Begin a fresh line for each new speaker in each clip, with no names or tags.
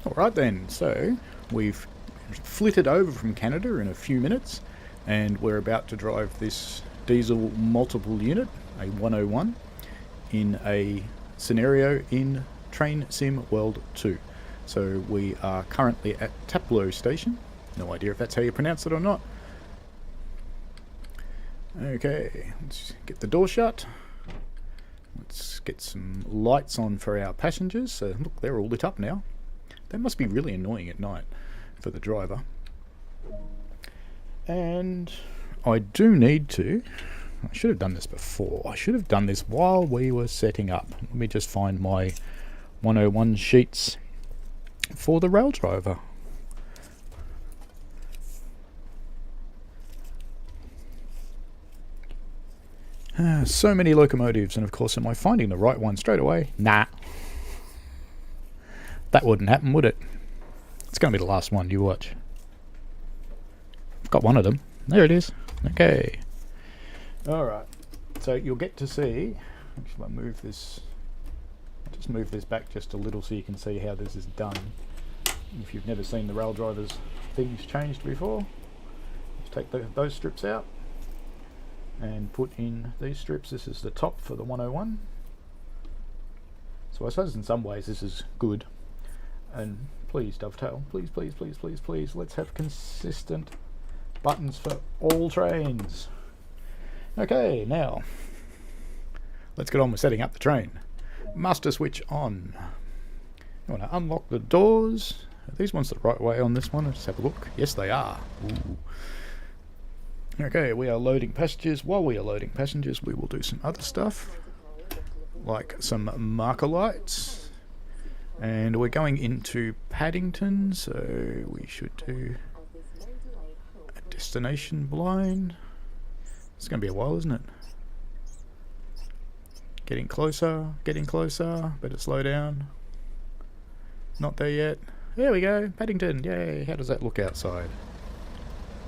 Alright then, so we've flitted over from Canada in a few minutes and we're about to drive this diesel multiple unit, a 101, in a scenario in Train Sim World 2. So we are currently at Taplow Station. No idea if that's how you pronounce it or not. Okay, let's get the door shut. Let's get some lights on for our passengers. So look, they're all lit up now. That must be really annoying at night for the driver. And I do need to... I should have done this before. I should have done this while we were setting up. Let me just find my 101 sheets for the Raildriver. So many locomotives, and of course, am I finding the right one straight away? Nah. That wouldn't happen, would it? It's going to be the last one, you watch. I've got one of them. There it is. Okay. Alright. So you'll get to see... Actually, I'll move this... I'll just move this back just a little so you can see how this is done. If you've never seen the Raildriver's things changed before, just take those strips out and put in these strips. This is the top for the 101. So I suppose in some ways this is good. And please, Dovetail, please, please, please, please, please, let's have consistent buttons for all trains. Okay, now let's get on with setting up the train. Master switch on. You want to unlock the doors. Are these ones the right way on this one? Let's have a look. Yes, they are. Ooh. Okay, we are loading passengers. While we are loading passengers, we will do some other stuff, like some marker lights. And we're going into Paddington, so we should do a destination blind. It's going to be a while, isn't it? Getting closer, better slow down. Not there yet. There we go, Paddington, yay. How does that look outside?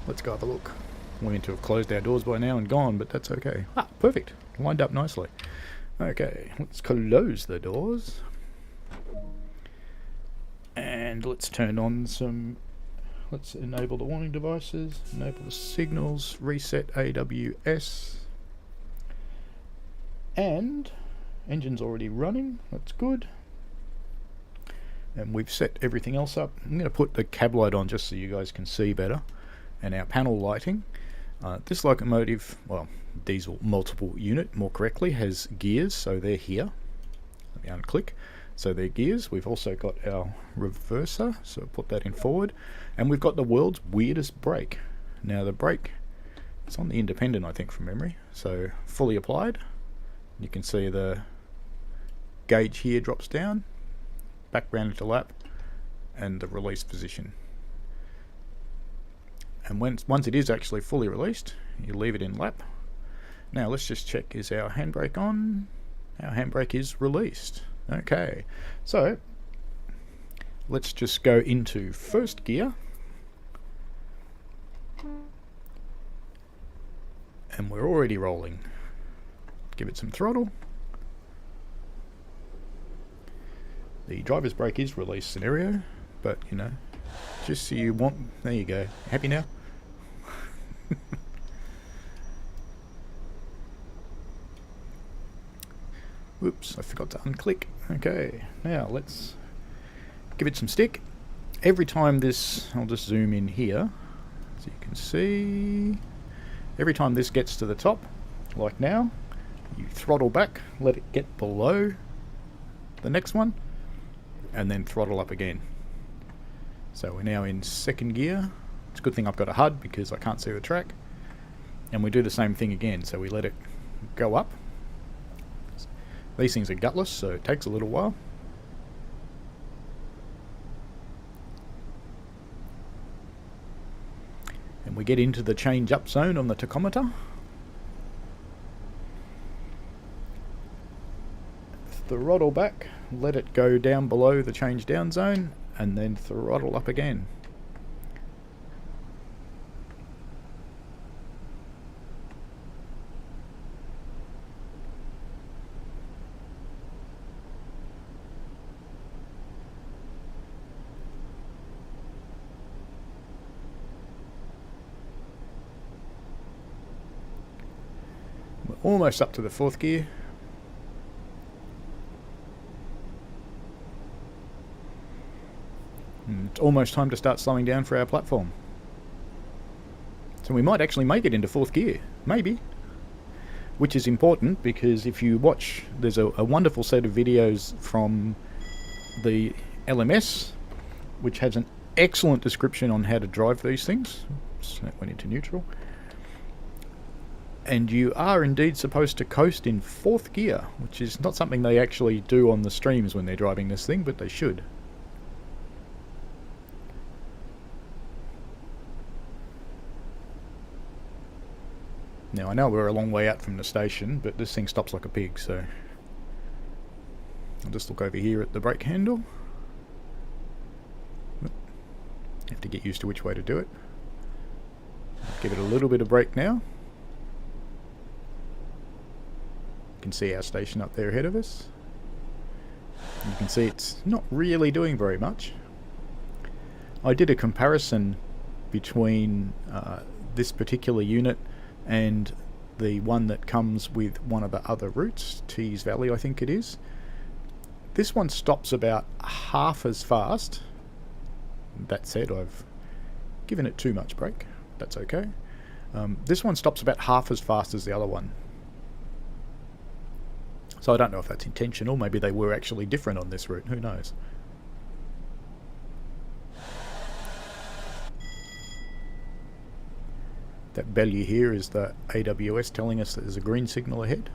Let's go have a look. We're meant to have closed our doors by now and gone, but that's okay. Ah, perfect, lined up nicely. Okay, let's close the doors. And let's turn on some... Let's enable the warning devices, enable the signals, reset AWS. And engine's already running, that's good. And we've set everything else up. I'm going to put the cab light on just so you guys can see better. And our panel lighting. This locomotive, well, diesel multiple unit more correctly, has gears, so they're here. Let me unclick. So they're gears. We've also got our reverser, so put that in forward. And we've got the world's weirdest brake. Now the brake, it's on the independent, I think, from memory. So fully applied. You can see the gauge here drops down, back round into lap, and the release position. And once it is actually fully released, you leave it in lap. Now let's just check, is our handbrake on? Our handbrake is released. Okay, so let's just go into first gear. And we're already rolling. Give it some throttle. The driver's brake is release scenario, but you know, just so you want, there you go. Happy now? Whoops, I forgot to unclick. Okay, now let's give it some stick. Every time this, I'll just zoom in here so you can see. Every time this gets to the top, like now, you throttle back, let it get below the next one, and then throttle up again. So we're now in second gear. It's a good thing I've got a HUD because I can't see the track. And we do the same thing again, so we let it go up. These things are gutless, so it takes a little while. And we get into the change up zone on the tachometer. Throttle back, let it go down below the change down zone, and then throttle up again. almost up to the 4th gear. And it's almost time to start slowing down for our platform. So we might actually make it into 4th gear, maybe. Which is important because if you watch, there's a wonderful set of videos from the LMS, which has an excellent description on how to drive these things. Oops, that went into neutral. And you are indeed supposed to coast in 4th gear, which is not something they actually do on the streams when they're driving this thing, but they should. Now I know we're a long way out from the station, but this thing stops like a pig, so I'll just look over here at the brake handle. Have to get used to which way to do it. Give it a little bit of brake now. You can see our station up there ahead of us. You can see it's not really doing very much. I did a comparison between this particular unit and the one that comes with one of the other routes, Tees Valley I think it is. This one stops about half as fast. That said, I've given it too much brake. That's okay. This one stops about half as fast as the other one. So I don't know if that's intentional. Maybe they were actually different on this route. Who knows? That value here is the AWS telling us that there's a green signal ahead.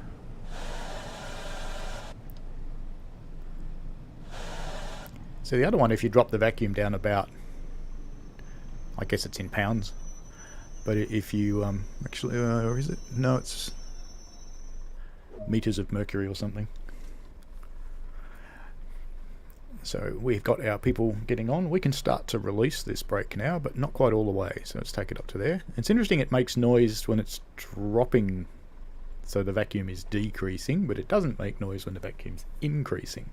So the other one, if you drop the vacuum down about, I guess it's in pounds, but if you actually, or is it? No, it's meters of mercury or something. So we've got our people getting on. We can start to release this brake now, but not quite all the way. So let's take it up to there. It's interesting, it makes noise when it's dropping, so the vacuum is decreasing, but it doesn't make noise when the vacuum's increasing.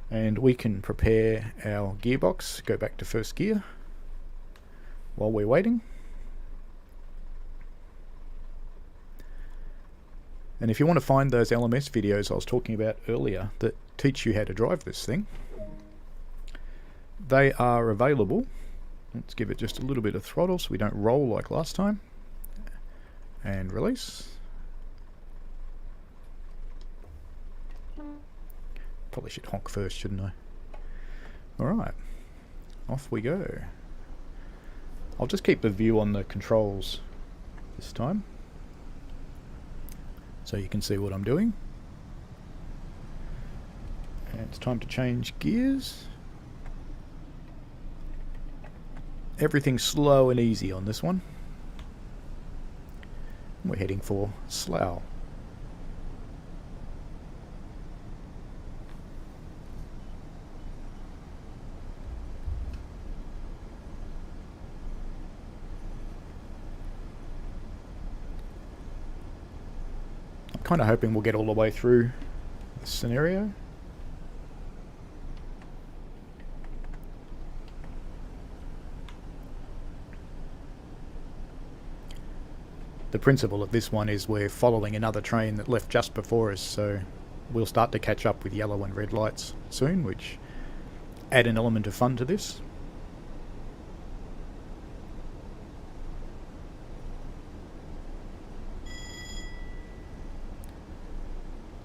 And we can prepare our gearbox, go back to 1st gear while we're waiting. And if you want to find those LMS videos I was talking about earlier that teach you how to drive this thing, they are available. Let's give it just a little bit of throttle so we don't roll like last time. And release. Probably should honk first, shouldn't I? Alright, off we go. I'll just keep the view on the controls this time, so you can see what I'm doing. And it's time to change gears. Everything's slow and easy on this one. We're heading for Slough. I'm kind of hoping we'll get all the way through this scenario. The principle of this one is we're following another train that left just before us, so we'll start to catch up with yellow and red lights soon, which add an element of fun to this.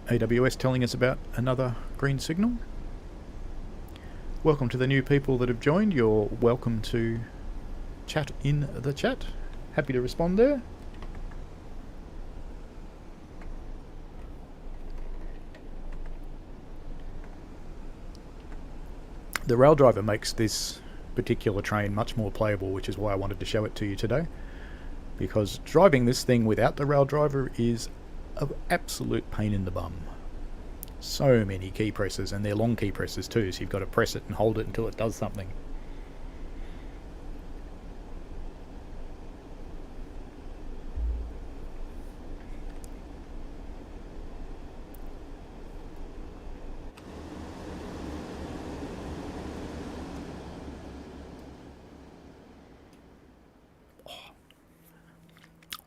AWS telling us about another green signal. Welcome to the new people that have joined. You're welcome to chat in the chat. Happy to respond there. The Raildriver makes this particular train much more playable, which is why I wanted to show it to you today. Because driving this thing without the Raildriver is an absolute pain in the bum. So many key presses, and they're long key presses too, so you've got to press it and hold it until it does something.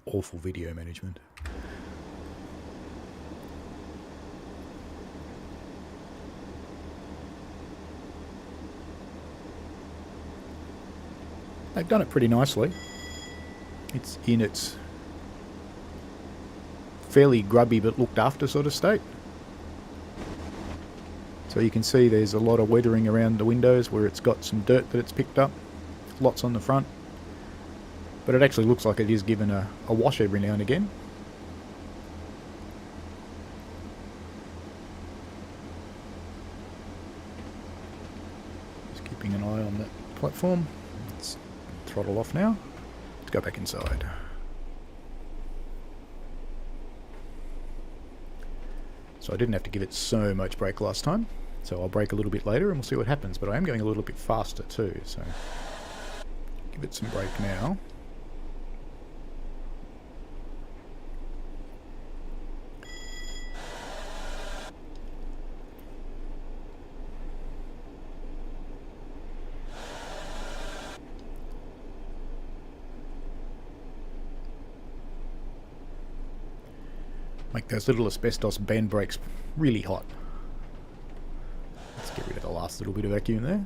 Awful video management. They've done it pretty nicely. It's in its fairly grubby but looked after sort of state. So you can see there's a lot of weathering around the windows where it's got some dirt that it's picked up. Lots on the front. But it actually looks like it is given a wash every now and again. Just keeping an eye on that platform. Let's throttle off now. Let's go back inside. So I didn't have to give it so much brake last time. So I'll brake a little bit later and we'll see what happens. But I am going a little bit faster too, so give it some brake now. Make those little asbestos band brakes really hot. Let's get rid of the last little bit of vacuum there.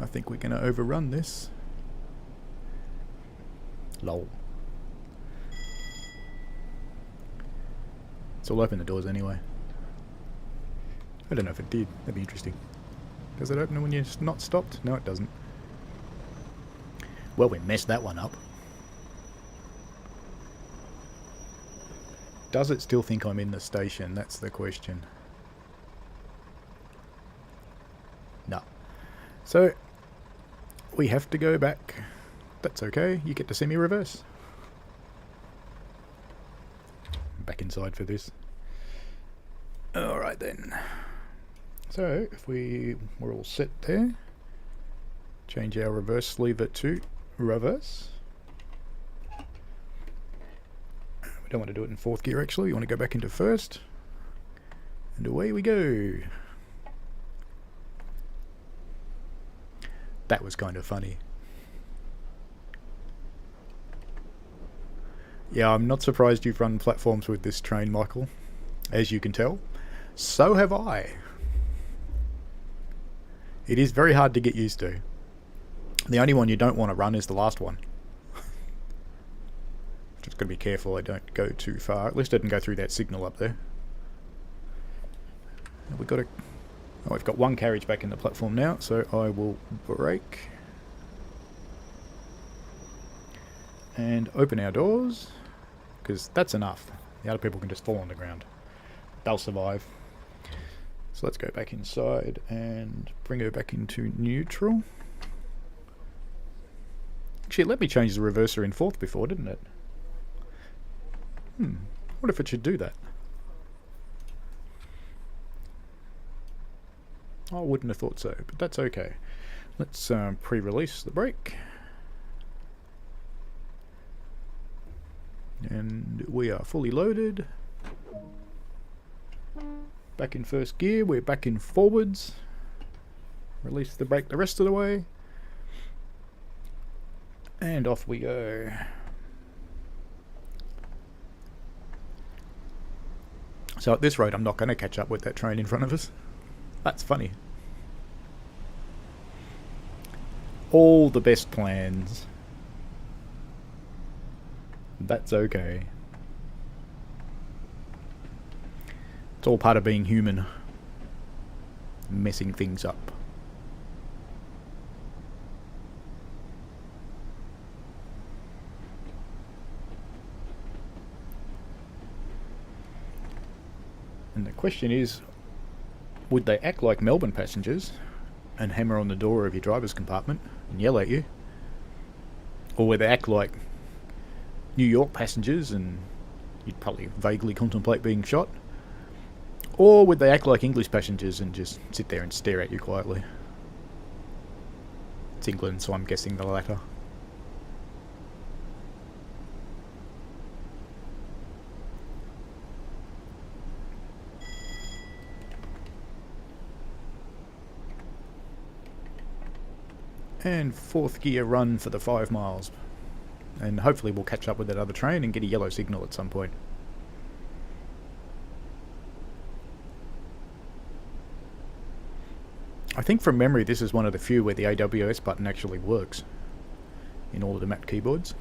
I think we're going to overrun this. Lol. So we'll open the doors anyway. I don't know if it did. That'd be interesting. Does it open when you're not stopped? No, it doesn't. Well, we messed that one up. Does it still think I'm in the station? That's the question. No. So, we have to go back. That's okay. You get to semi-reverse. Back inside for this. Alright then. So, if we're all set there. Change our reverse lever to reverse. We don't want to do it in fourth gear actually, you want to go back into first. And away we go. That was kind of funny. Yeah, I'm not surprised you've run platforms with this train, Michael. As you can tell. So have I. It is very hard to get used to. The only one you don't want to run is the last one. Just got to be careful I don't go too far. At least I didn't go through that signal up there. We've got we've got one carriage back in the platform now, so I will brake. And open our doors, because that's enough. The other people can just fall on the ground. They'll survive. So let's go back inside and bring her back into neutral. Actually, let me change the reverser in fourth before, didn't it? What if it should do that? I wouldn't have thought so, but that's okay. Let's pre-release the brake. And we are fully loaded. Back in first gear, we're back in forwards. Release the brake the rest of the way. And off we go. So at this rate, I'm not going to catch up with that train in front of us. That's funny. All the best plans. That's okay. It's all part of being human. Messing things up. And the question is, would they act like Melbourne passengers and hammer on the door of your driver's compartment and yell at you? Or would they act like New York passengers and you'd probably vaguely contemplate being shot? Or would they act like English passengers and just sit there and stare at you quietly? It's England, so I'm guessing the latter. And fourth gear run for the 5 miles. And hopefully we'll catch up with that other train and get a yellow signal at some point. I think from memory this is one of the few where the AWS button actually works in all of the mapped keyboards.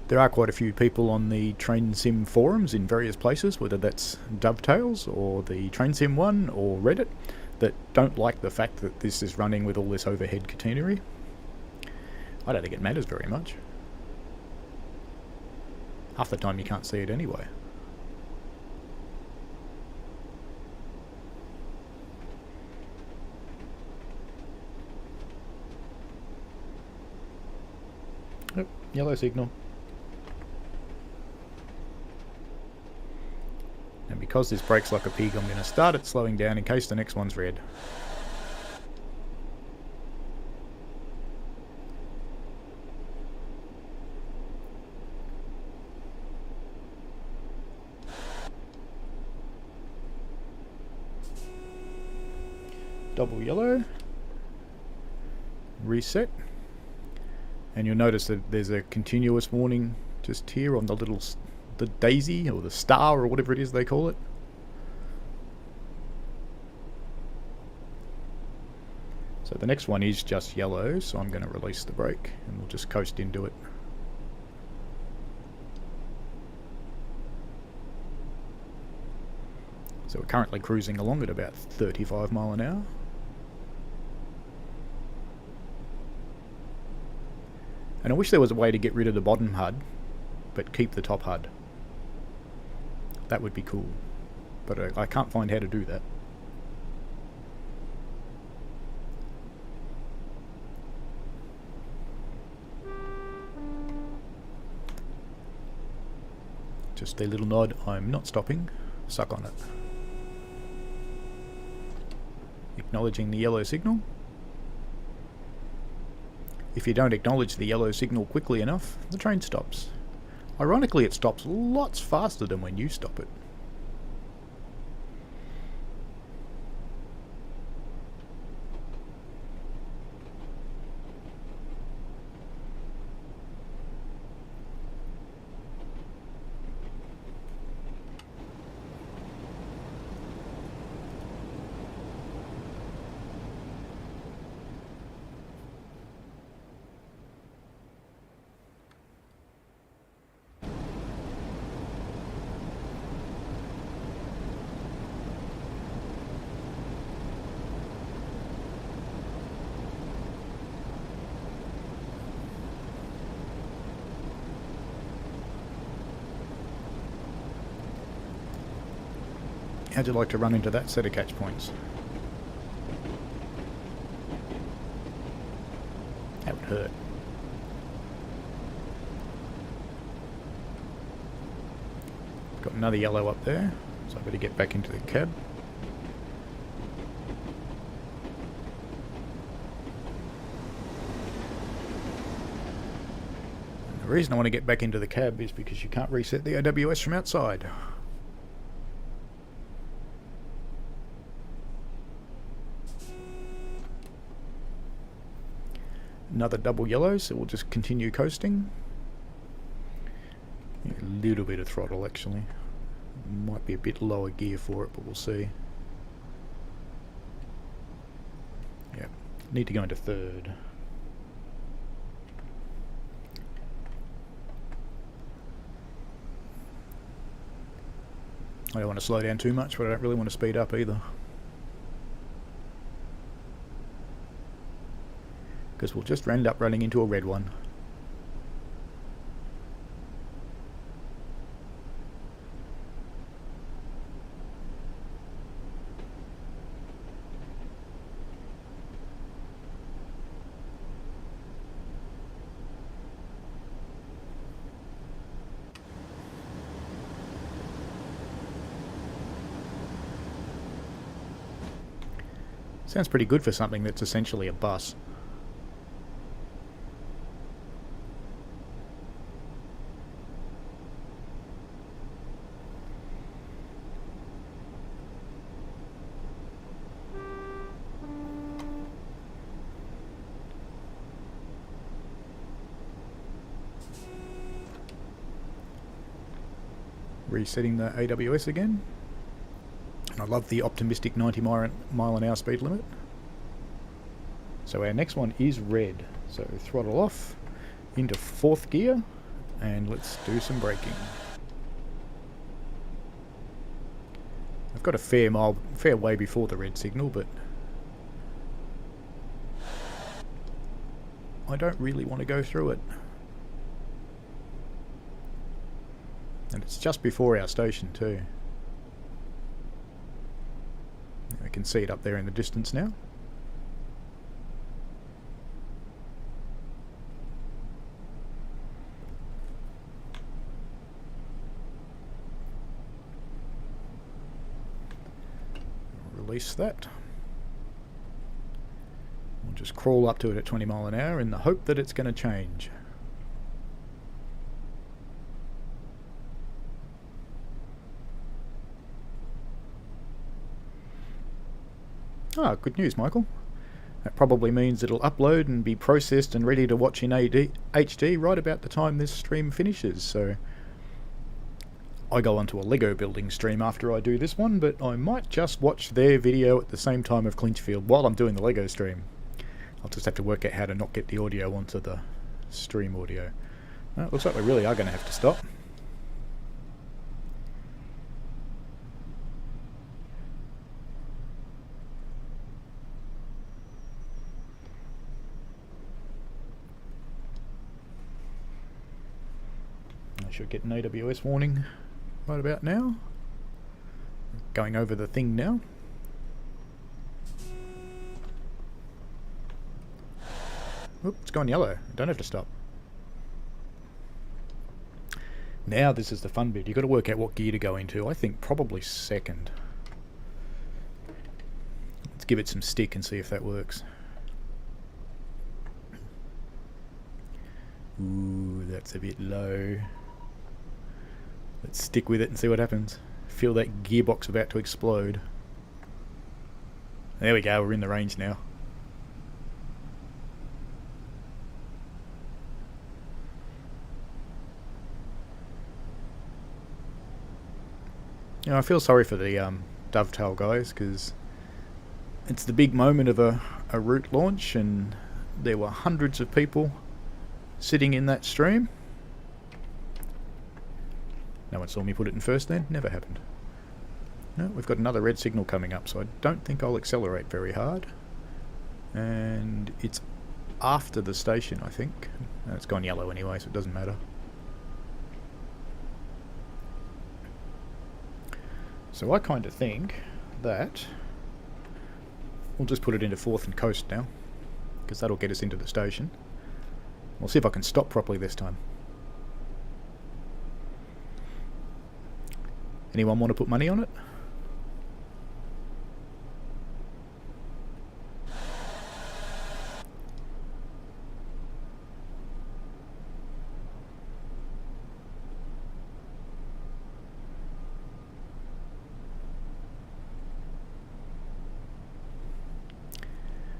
There are quite a few people on the Train Sim forums in various places, whether that's Dovetails or the Train Sim one or Reddit, that don't like the fact that this is running with all this overhead catenary. I don't think it matters very much. Half the time you can't see it anyway. Oh, yellow signal. And because this brakes like a pig, I'm going to start it slowing down in case the next one's red. Double yellow. Reset. And you'll notice that there's a continuous warning just here on the little the daisy or the star or whatever it is they call it. So the next one is just yellow, so I'm going to release the brake and we'll just coast into it. So we're currently cruising along at about 35 mile an hour. And I wish there was a way to get rid of the bottom HUD but keep the top HUD. That would be cool, but I can't find how to do that. Just a little nod, I'm not stopping, suck on it. Acknowledging the yellow signal. If you don't acknowledge the yellow signal quickly enough, the train stops. Ironically, it stops lots faster than when you stop it. How'd you like to run into that set of catch points? That would hurt. Got another yellow up there, so I better get back into the cab. And the reason I want to get back into the cab is because you can't reset the AWS from outside. Another double yellow, so we'll just continue coasting. A little bit of throttle actually. Might be a bit lower gear for it, but we'll see. Yeah, need to go into third. I don't want to slow down too much, but I don't really want to speed up either. Because we'll just end up running into a red one. Sounds pretty good for something that's essentially a bus. Resetting the AWS again. And I love the optimistic 90 mile an hour speed limit. So our next one is red. So throttle off into 4th gear and let's do some braking. I've got a fair way before the red signal, but I don't really want to go through it. And it's just before our station too. I can see it up there in the distance now. Release that. We'll just crawl up to it at 20 mile an hour in the hope that it's going to change. Ah, good news, Michael. That probably means it'll upload and be processed and ready to watch in HD right about the time this stream finishes. So I go onto a Lego building stream after I do this one, but I might just watch their video at the same time of Clinchfield while I'm doing the Lego stream. I'll just have to work out how to not get the audio onto the stream audio. Well, it looks like we really are going to have to stop. I should get an AWS warning right about now. Going over the thing now. Oop, it's gone yellow. I don't have to stop. Now this is the fun bit. You've got to work out what gear to go into. I think probably 2nd. Let's give it some stick and see if that works. Ooh, that's a bit low. Let's stick with it and see what happens. Feel that gearbox about to explode. There we go, we're in the range now. You know, I feel sorry for the Dovetail guys, because it's the big moment of a route launch, and there were hundreds of people sitting in that stream. No one saw me put it in first then? Never happened. No, we've got another red signal coming up, so I don't think I'll accelerate very hard. And it's after the station, I think. No, it's gone yellow anyway, so it doesn't matter. So I kind of think that we'll just put it into 4th and coast now, because that'll get us into the station. We'll see if I can stop properly this time. Anyone want to put money on it?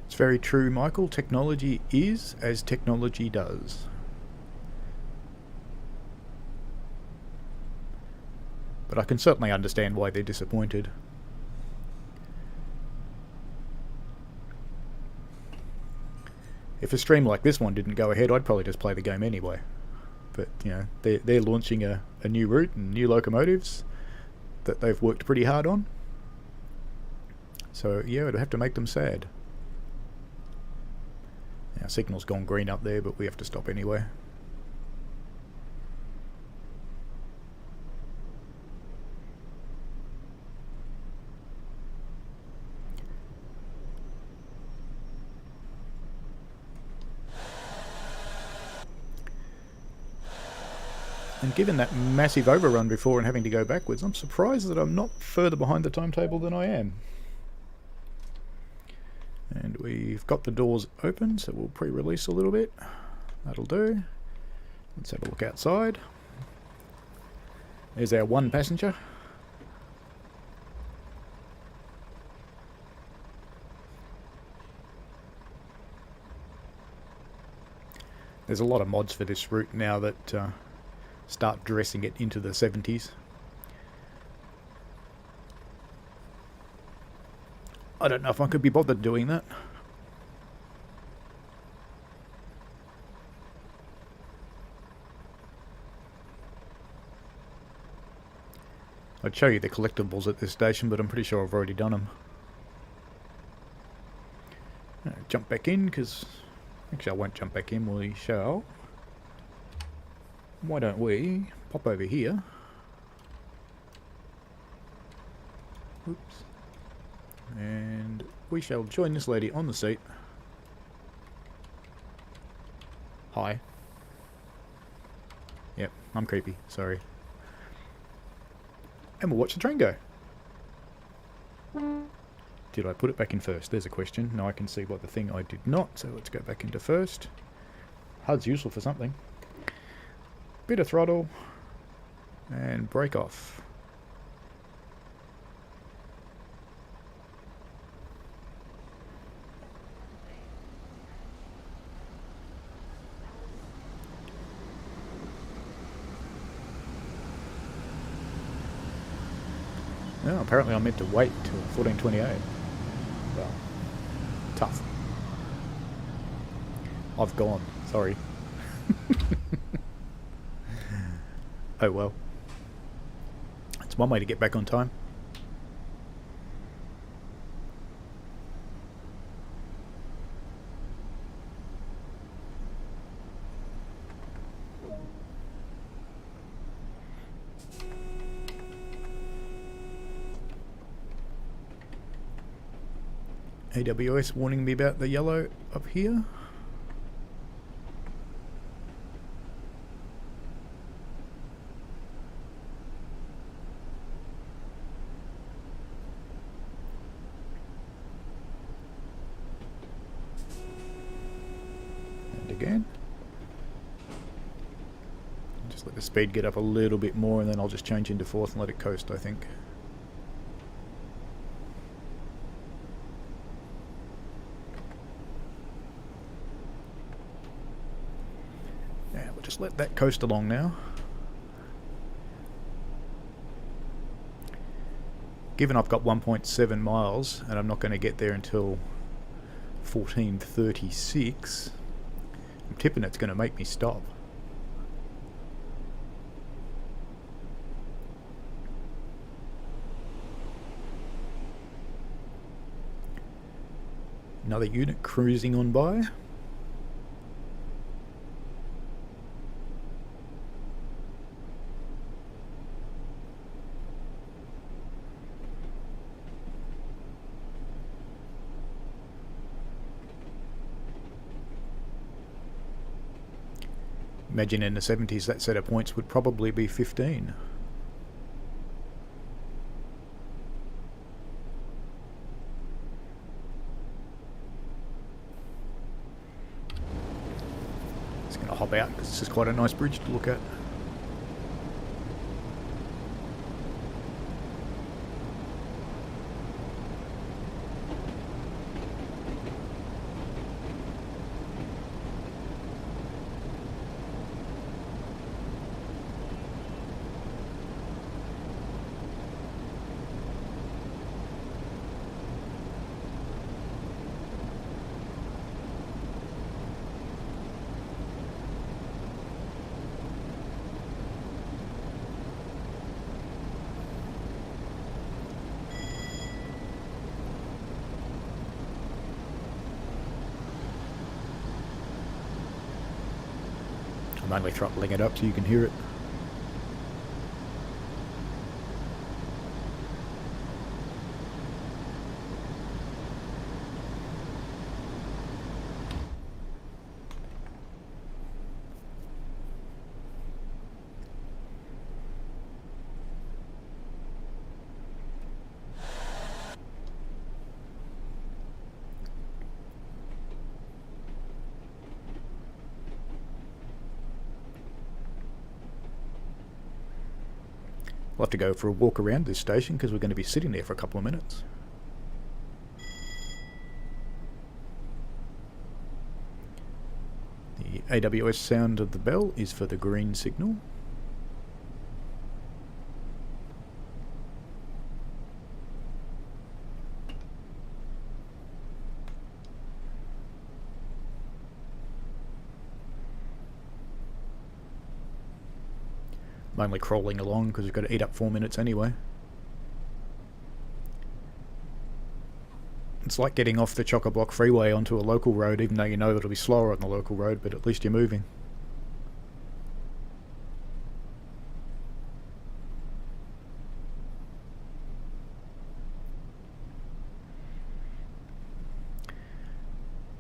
It's very true, Michael. Technology is as technology does. But I can certainly understand why they're disappointed. If a stream like this one didn't go ahead, I'd probably just play the game anyway. But, you know, they're launching a new route and new locomotives that they've worked pretty hard on. So, yeah, it'd have to make them sad. Our signal's gone green up there, but we have to stop anyway. And given that massive overrun before and having to go backwards, I'm surprised that I'm not further behind the timetable than I am. And we've got the doors open, so we'll pre-release a little bit. That'll do. Let's have a look outside. There's our one passenger. There's a lot of mods for this route now that start dressing it into the 70s. I don't know if I could be bothered doing that. I'd show you the collectibles at this station, but I'm pretty sure I've already done them. Jump back in, because... Actually, I won't jump back in, we shall. Why don't we pop over here? Oops. And we shall join this lady on the seat. Hi. Yep, I'm creepy, sorry. And we'll watch the train go. Did I put it back in first? There's a question. Now I can see what the thing I did not, so let's go back into first. HUD's useful for something. Bit of throttle. And brake off. Oh, apparently I'm meant to wait till 1428. Well, tough. I've gone. Sorry. Oh well. It's one way to get back on time. AWS warning me about the yellow up here. And again. Just let the speed get up a little bit more and then I'll just change into fourth and let it coast, I think. Just let that coast along now. Given I've got 1.7 miles and I'm not going to get there until 14:36, I'm tipping it's going to make me stop. Another unit cruising on by. Imagine in the 70s that set of points would probably be 15. Just going to hop out because this is quite a nice bridge to look at. I'm only throttling it up so you can hear it. We'll have to go for a walk around this station because we're going to be sitting there for a couple of minutes. The AWS sound of the bell is for the green signal. I'm only crawling along because we've got to eat up 4 minutes anyway. It's like getting off the chock-a-block freeway onto a local road, even though you know it'll be slower on the local road, but at least you're moving.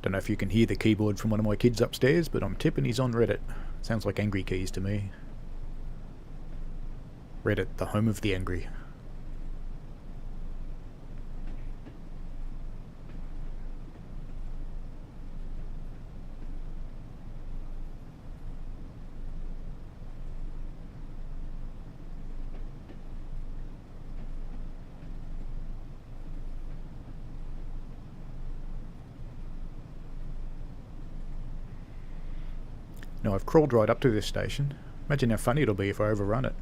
Don't know if you can hear the keyboard from one of my kids upstairs, but I'm tipping he's on Reddit. Sounds like angry keys to me. Reddit, the home of the angry. Now I've crawled right up to this station. Imagine how funny it'll be if I overrun it.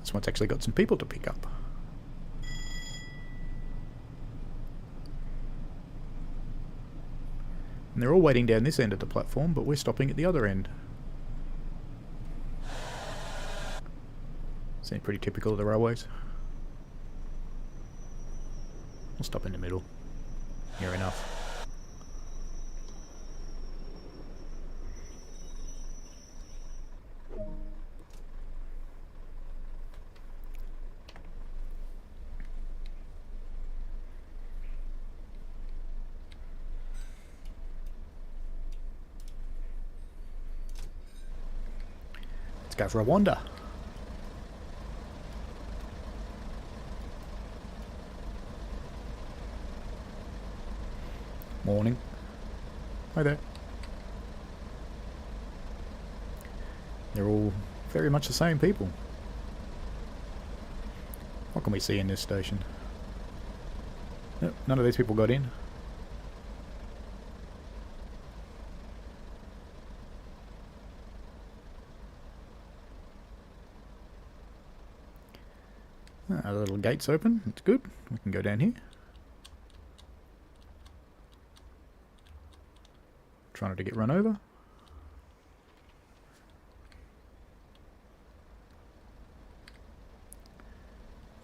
This one's actually got some people to pick up. And they're all waiting down this end of the platform, but we're stopping at the other end. Seems pretty typical of the railways. We'll stop in the middle. Near enough. Let's go for a wander. Morning. Hi there. They're all very much the same people. What can we see in this station? Nope, none of these people got in. The little gate's open, that's good. We can go down here. Trying to get run over.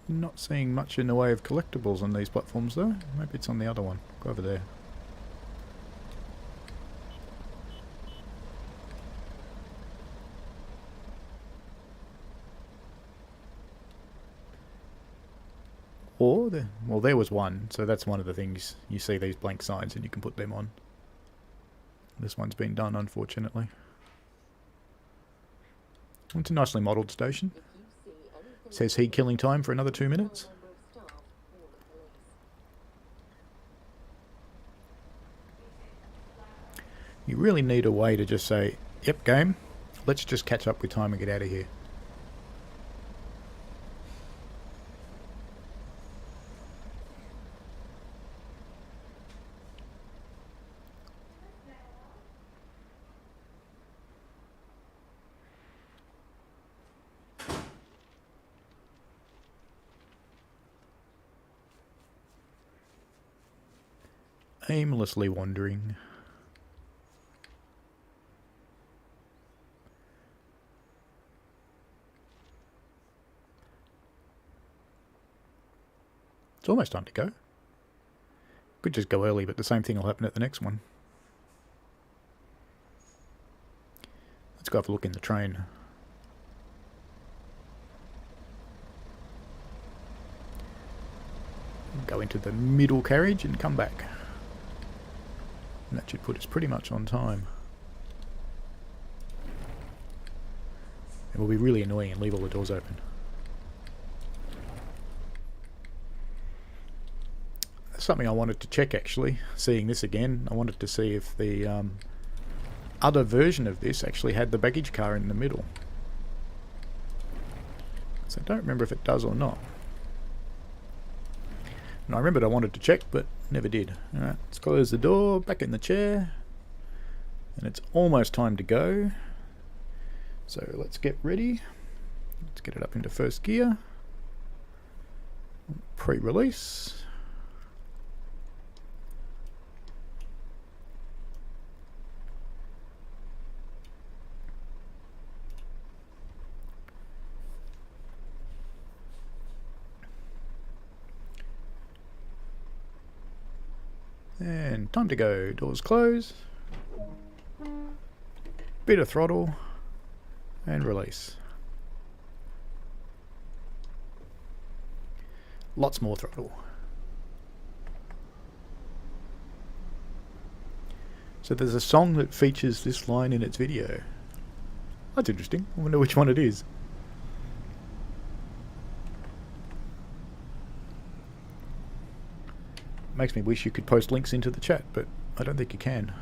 Not seeing much in the way of collectibles on these platforms though. Maybe it's on the other one. Go over there. Or, well, there was one, so that's one of the things. You see these blank signs and you can put them on. This one's been done, unfortunately. It's a nicely modelled station. Says heat killing time for another 2 minutes. You really need a way to just say, yep, game, let's just catch up with time and get out of here. Aimlessly wandering. It's almost time to go. Could just go early, but the same thing will happen at the next one. Let's go have a look in the train. Go into the middle carriage and come back. And that should put us pretty much on time. It will be really annoying and leave all the doors open. That's something I wanted to check actually, seeing this again. I wanted to see if the other version of this actually had the baggage car in the middle. So I don't remember if it does or not. And I remembered I wanted to check, but never did. Alright, let's close the door, back in the chair. And it's almost time to go. So let's get ready. Let's get it up into first gear. Pre-release. And time to go. Doors close. Bit of throttle. And release. Lots more throttle. So there's a song that features this line in its video. That's interesting. I wonder which one it is. Makes me wish you could post links into the chat, but I don't think you can.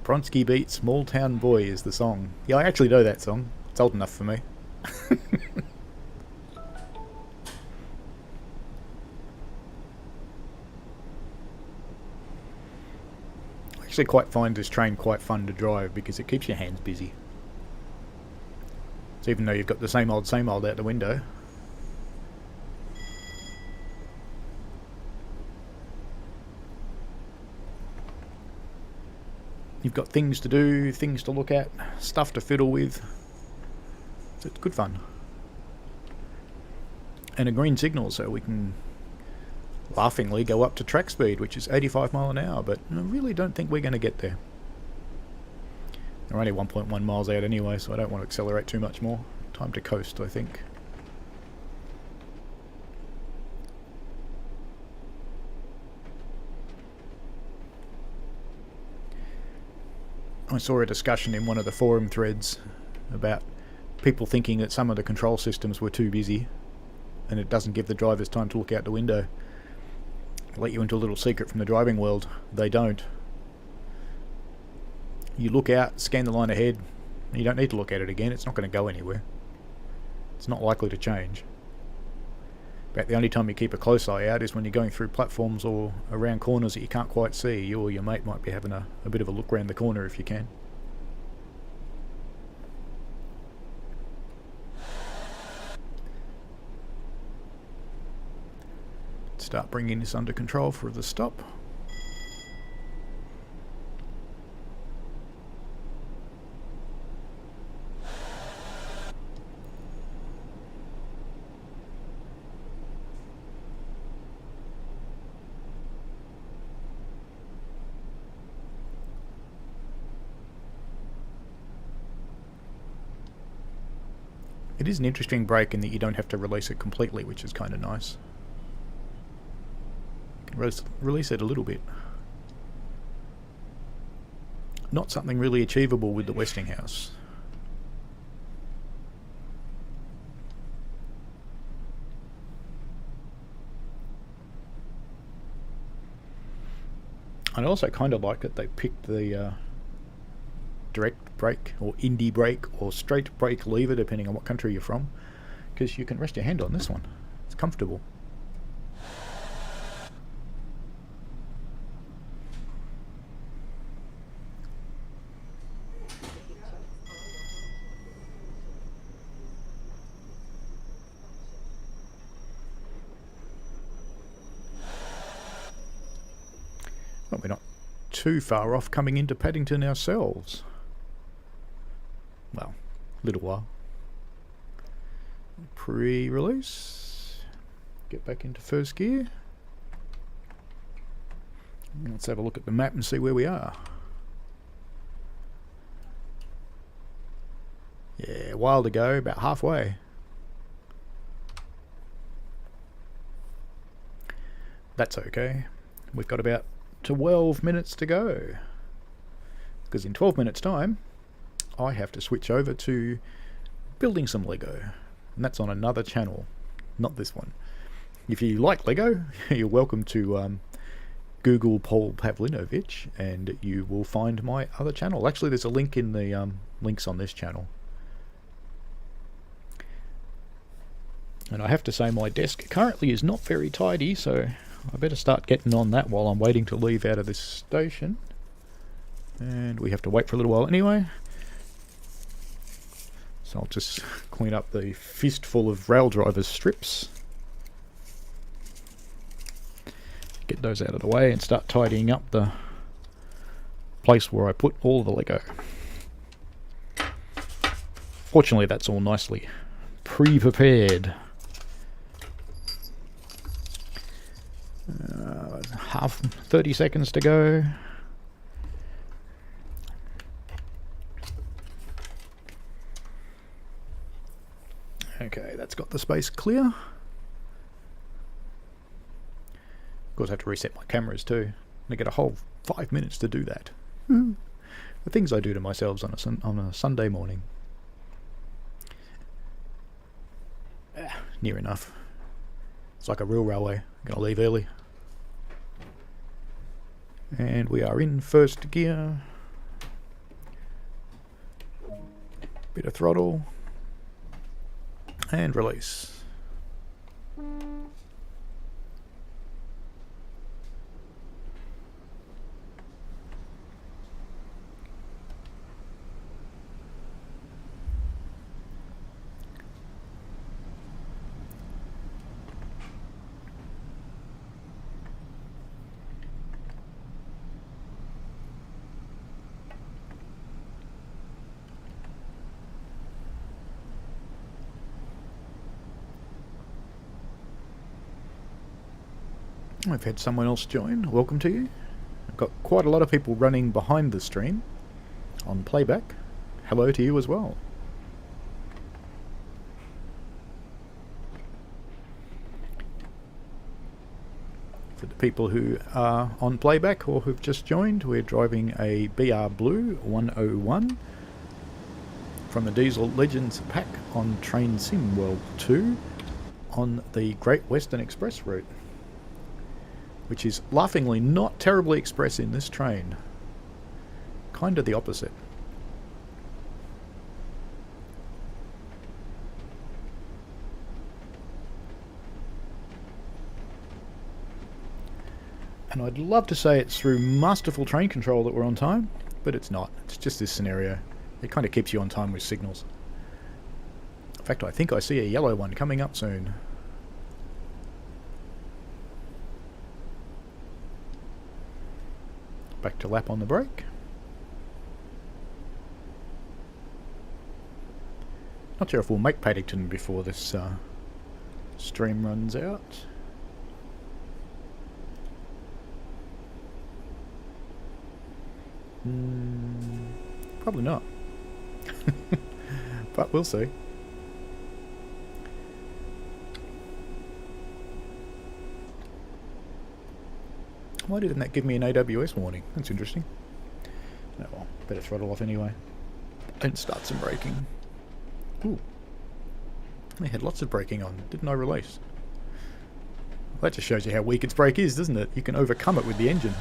Bronski Beat Small Town Boy is the song. Yeah, I actually know that song. It's old enough for me. I actually quite find this train quite fun to drive because it keeps your hands busy. So even though you've got the same old out the window. You've got things to do, things to look at, stuff to fiddle with. So it's good fun. And a green signal so we can laughingly go up to track speed, which is 85 mile an hour, but I really don't think we're going to get there. We're only 1.1 miles out anyway, so I don't want to accelerate too much more. Time to coast, I think. I saw a discussion in one of the forum threads about people thinking that some of the control systems were too busy and it doesn't give the drivers time to look out the window. I'll let you into a little secret from the driving world. They don't. You look out, scan the line ahead, and you don't need to look at it again. It's not going to go anywhere. It's not likely to change. But the only time you keep a close eye out is when you're going through platforms or around corners that you can't quite see. You or your mate might be having a bit of a look around the corner if you can. Start bringing this under control for the stop. It is an interesting brake in that you don't have to release it completely, which is kind of nice. You can release it a little bit. Not something really achievable with the Westinghouse. I also kind of like that they picked the direct brake or indie brake or straight brake lever depending on what country you're from, because you can rest your hand on this one. It's comfortable. Well, we're not too far off coming into Paddington ourselves. Well, a little while. Pre-release. Get back into first gear. Let's have a look at the map and see where we are. Yeah, a while to go, about halfway. That's okay. We've got about 12 minutes to go. Because in 12 minutes time, I have to switch over to building some Lego, and that's on another channel, not this one. If you like Lego, you're welcome to Google Paul Pavlinovich and you will find my other channel. Actually, there's a link in the links on this channel. And I have to say my desk currently is not very tidy, so I better start getting on that while I'm waiting to leave out of this station. And we have to wait for a little while anyway. So I'll just clean up the fistful of Raildriver strips. Get those out of the way and start tidying up the place where I put all of the Lego. Fortunately, that's all nicely pre-prepared. Half 30 seconds to go. Okay, that's got the space clear. Of course, I have to reset my cameras too. I get a whole 5 minutes to do that. The things I do to myself on a Sunday morning. Near enough. It's like a real railway. I'm going to leave early. And we are in first gear. Bit of throttle. And release. I've had someone else join. Welcome to you. I've got quite a lot of people running behind the stream on playback. Hello to you as well. For the people who are on playback or who've just joined, we're driving a BR Blue 101 from the Diesel Legends pack on Train Sim World 2 on the Great Western Express route, which is laughingly not terribly express in this train. Kind of the opposite. And I'd love to say it's through masterful train control that we're on time, but it's not. It's just this scenario. It kind of keeps you on time with signals. In fact, I think I see a yellow one coming up soon. Back to lap on the brake. Not sure if we'll make Paddington before this stream runs out. Probably not. But we'll see. Why didn't that give me an AWS warning? That's interesting. Oh well, better throttle off anyway. And start some braking. Ooh. I had lots of braking on, didn't I release? Well, that just shows you how weak its brake is, doesn't it? You can overcome it with the engine.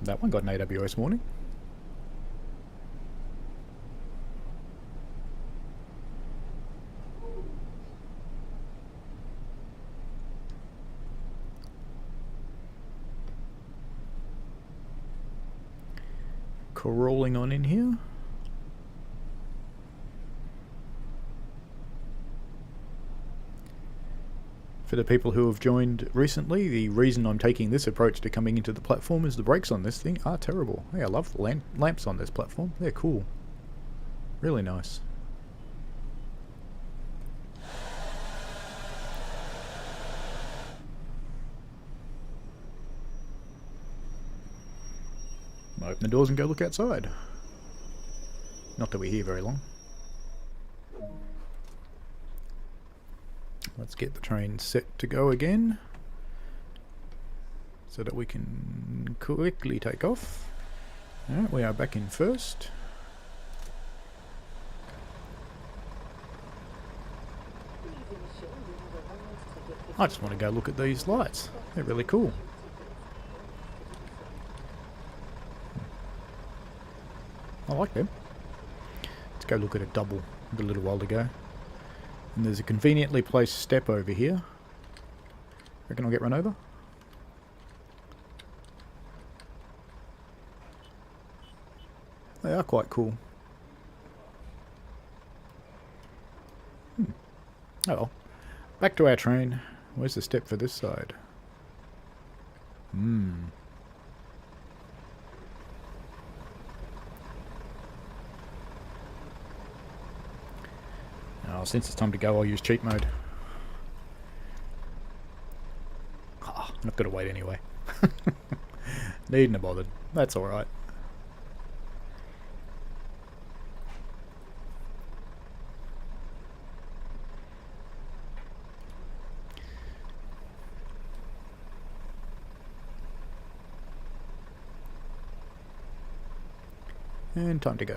That one got an AWS warning. Crawling on in here. For the people who have joined recently, the reason I'm taking this approach to coming into the platform is the brakes on this thing are terrible. Hey, I love the lamps on this platform. They're cool. Really nice. Open the doors and go look outside. Not that we're here very long. Let's get the train set to go again, so that we can quickly take off. Alright, we are back in first. I just want to go look at these lights. They're really cool. I like them. Let's go look at a double a little while ago. And there's a conveniently placed step over here. Reckon I'll get run over? They are quite cool. Oh well. Back to our train. Where's the step for this side? Oh, since it's time to go, I'll use cheat mode. Oh, I've got to wait anyway. Needn't have bothered. That's alright. And time to go.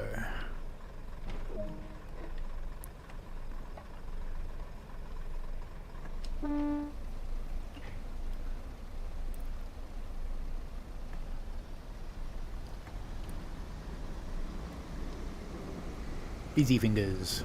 Busy fingers.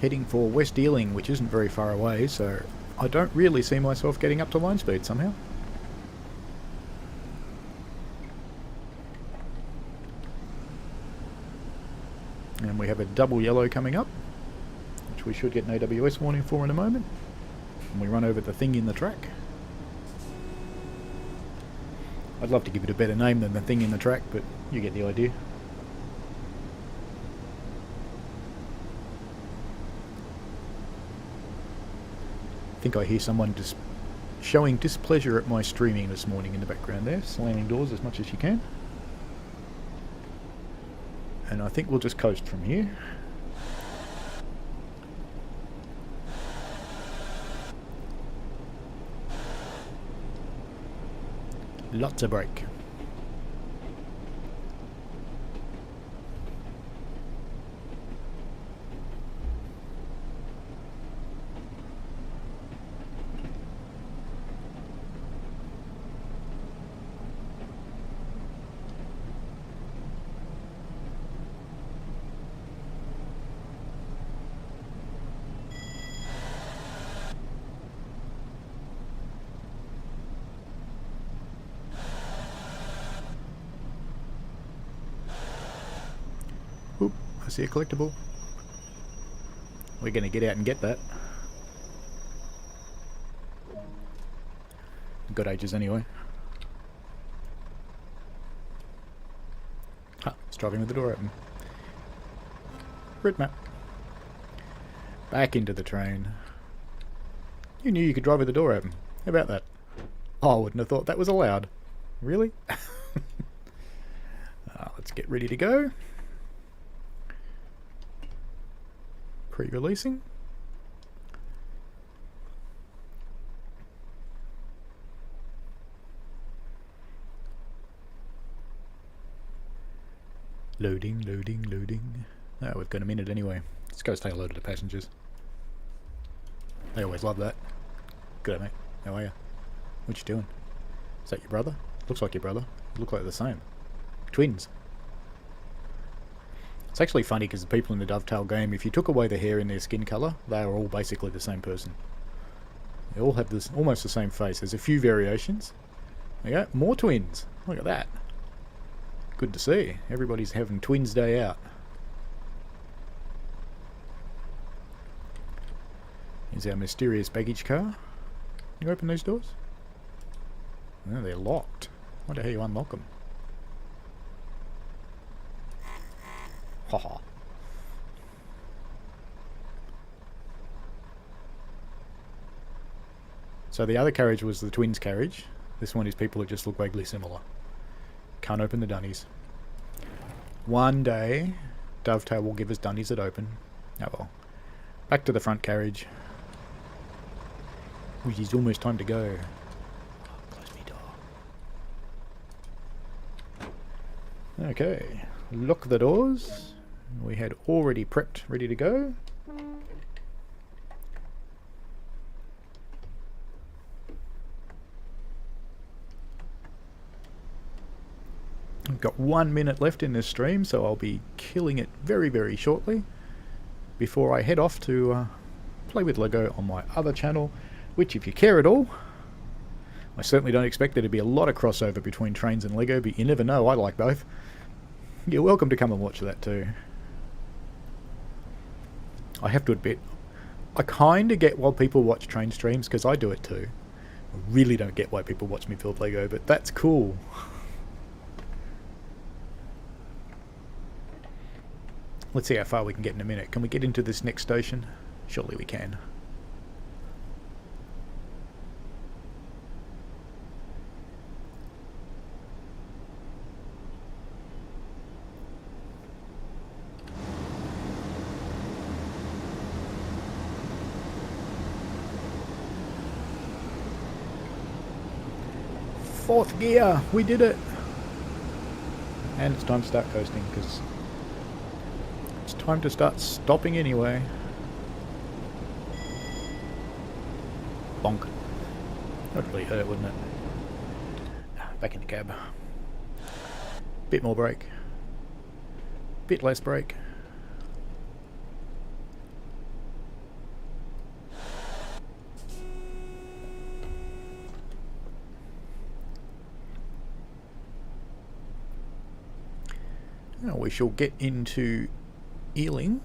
Heading for West Ealing, which isn't very far away, so I don't really see myself getting up to line speed somehow. And we have a double yellow coming up, which we should get an AWS warning for in a moment. And we run over the thing in the track. I'd love to give it a better name than the thing in the track, but you get the idea. I think I hear someone just showing displeasure at my streaming this morning in the background there, slamming doors as much as you can. And I think we'll just coast from here. Lots of brake. Oop, I see a collectible. We're going to get out and get that. Got ages anyway. Ha, it's driving with the door open. Route map. Back into the train. You knew you could drive with the door open. How about that? Oh, I wouldn't have thought that was allowed. Really? Let's get ready to go. Pre-releasing. Loading, loading, loading. Oh, we've got a minute anyway. Let's go say hello to the passengers. They always love that. Good, mate. How are you? What you doing? Is that your brother? Looks like your brother. You look like the same. Twins. It's actually funny because the people in the Dovetail game, if you took away the hair in their skin colour, they are all basically the same person. They all have this almost the same face. There's a few variations. There you go. More twins. Look at that. Good to see. Everybody's having Twins Day out. Here's our mysterious baggage car. Can you open these doors? Oh, they're locked. Wonder how you unlock them. Haha. So the other carriage was the twins carriage. This one is people that just look vaguely similar. Can't open the dunnies. One day, Dovetail will give us dunnies that open. Oh well. Back to the front carriage. Which is almost time to go. Close me door. Okay. Lock the doors. We had already prepped, ready to go. I've got 1 minute left in this stream, so I'll be killing it very, very shortly before I head off to play with Lego on my other channel, which, if you care at all, I certainly don't expect there to be a lot of crossover between trains and Lego, but you never know, I like both. You're welcome to come and watch that too. I have to admit, I kind of get why people watch train streams, because I do it too. I really don't get why people watch me build Lego, but that's cool. Let's see how far we can get in a minute. Can we get into this next station? Surely we can. Fourth gear! We did it! And it's time to start coasting, because it's time to start stopping anyway. Bonk. That would really hurt, wouldn't it? Back in the cab. Bit more brake. Bit less brake. Now we shall get into Ealing.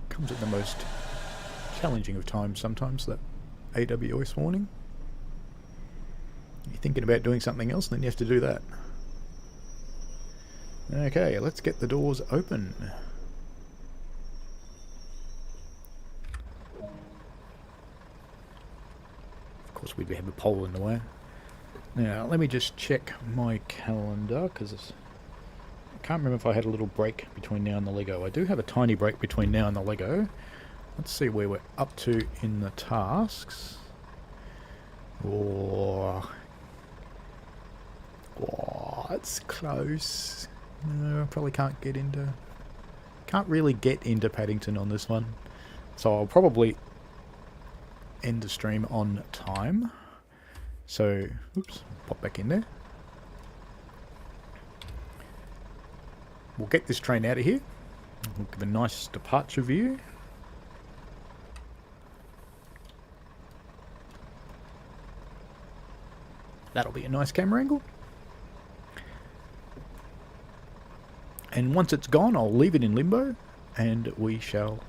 Comes at the most challenging of times sometimes, that AWS warning. You're thinking about doing something else, and then you have to do that. Okay, let's get the doors open. Of course, we'd have a pole in the way. Now, let me just check my calendar, because I can't remember if I had a little break between now and the Lego. I do have a tiny break between now and the Lego. Let's see where we're up to in the tasks. Oh, it's close. No, I probably can't really get into Paddington on this one. So I'll probably end the stream on time. So, oops, pop back in there. We'll get this train out of here. We'll give a nice departure view. That'll be a nice camera angle. And once it's gone, I'll leave it in limbo, and we shall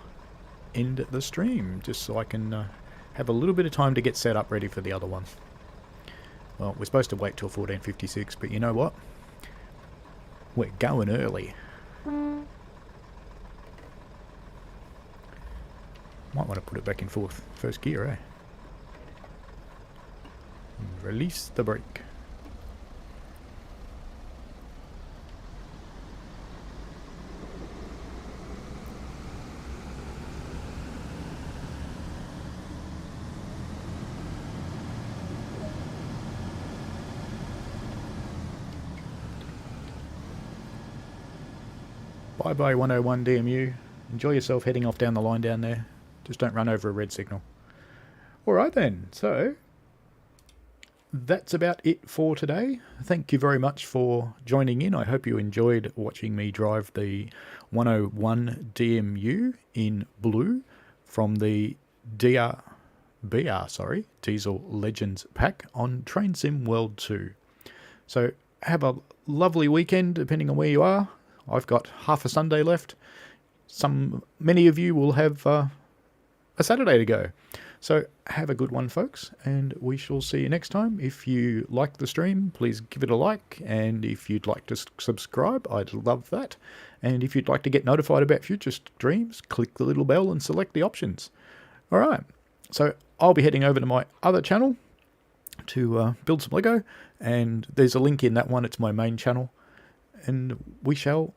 end the stream, just so I can have a little bit of time to get set up ready for the other one. Well, we're supposed to wait till 14:56, but you know what? We're going early. Might want to put it back in first gear, eh? Release the brake. Bye bye 101 DMU. Enjoy yourself heading off down the line down there. Just don't run over a red signal. Alright then, so that's about it for today. Thank you very much for joining in. I hope you enjoyed watching me drive the 101 DMU in blue from the Diesel Legends pack on Train Sim World 2. So have a lovely weekend, depending on where you are. I've got half a Sunday left. Many of you will have a Saturday to go. So have a good one, folks, and we shall see you next time. If you like the stream, please give it a like, and if you'd like to subscribe, I'd love that. And if you'd like to get notified about future streams, click the little bell and select the options. All right, so I'll be heading over to my other channel to build some Lego, and there's a link in that one. It's my main channel, and we shall